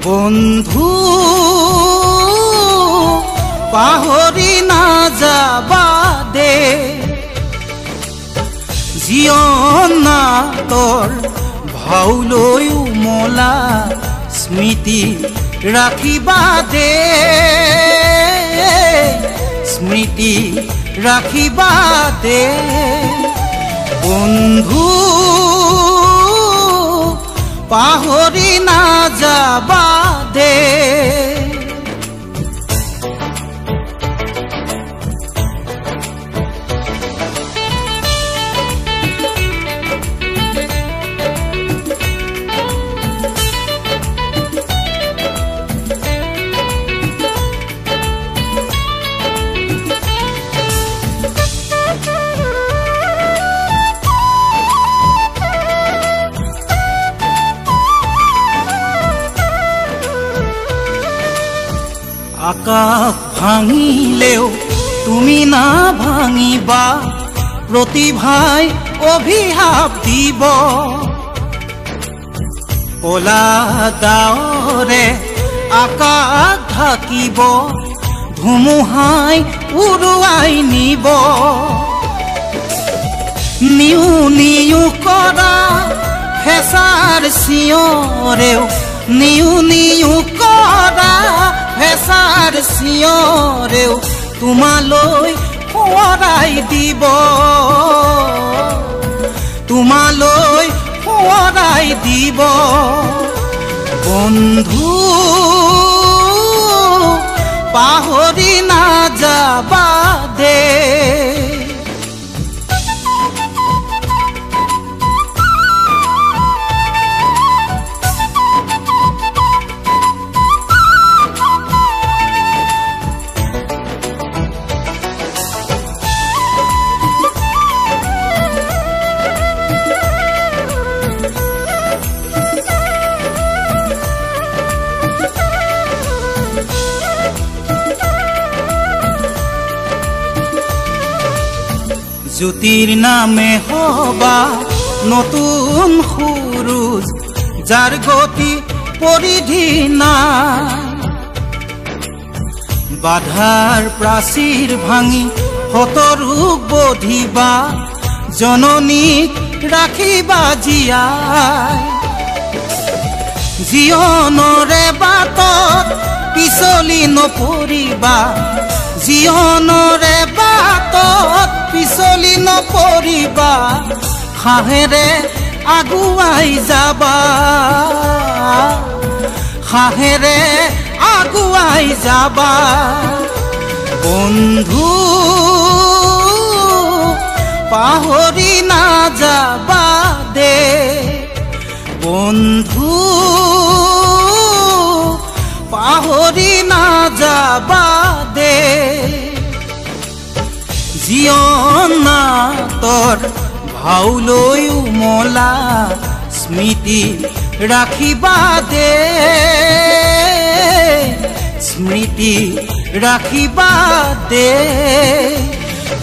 বন্ধু পাহৰি নাযাবা দে জীৱনৰ ভাউলৈ উমলা স্মৃতি ৰাখিবা দে স্মৃতি ৰাখিবা দে বন্ধু পাহৰি নাযাবা দে আকাশ ভাঙিলেও তুমি না ভাঙিবা প্ৰতিভাই অভিশাপ দিব কলা ডাৱৰে আকাশ ঢাকিব ধুমুহাই উৰুৱাই নিব নিউ নিউ কৰা হেঁচাৰ চিঞৰেও নিউ নিউ কৰা হেঁচাৰ চিঞৰেও তোমালৈ সোঁৱৰাই দিব তোমালৈ সোঁৱৰাই দিব বন্ধু পাহৰি নাযাবা দে জ্যোতিৰ নামে হবা নতুন সুৰুজ যাৰ গতি পৰিধি নাই বাধাৰ প্ৰাচীৰ ভাঙি হতৰূপ বধিবা জননীক ৰাখিবা জীয়াই জীৱনৰে বাটত পিছলি নপৰিবা জীৱনৰে বাটত পিছলি নপৰিবা সাহেৰে আগুৱাই যাবা সাহেৰে আগুৱাই যাবা বন্ধু পাহৰি নাযাবা দে বন্ধু পাহৰি নাযাবা দে জীৱনৰ ভাউলৈ উমলা স্মৃতি ৰাখিবা দে স্মৃতি ৰাখিবা দে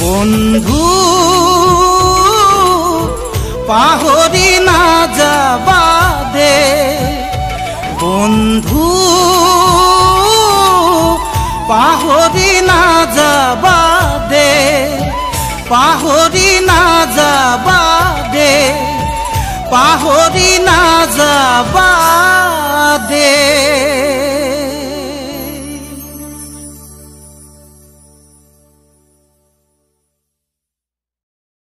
বন্ধু পাহৰি নাযাবা দে বন্ধু পাহৰি নাযাবা দে পাহৰি নাযাবা দে পাহৰি নাযাবা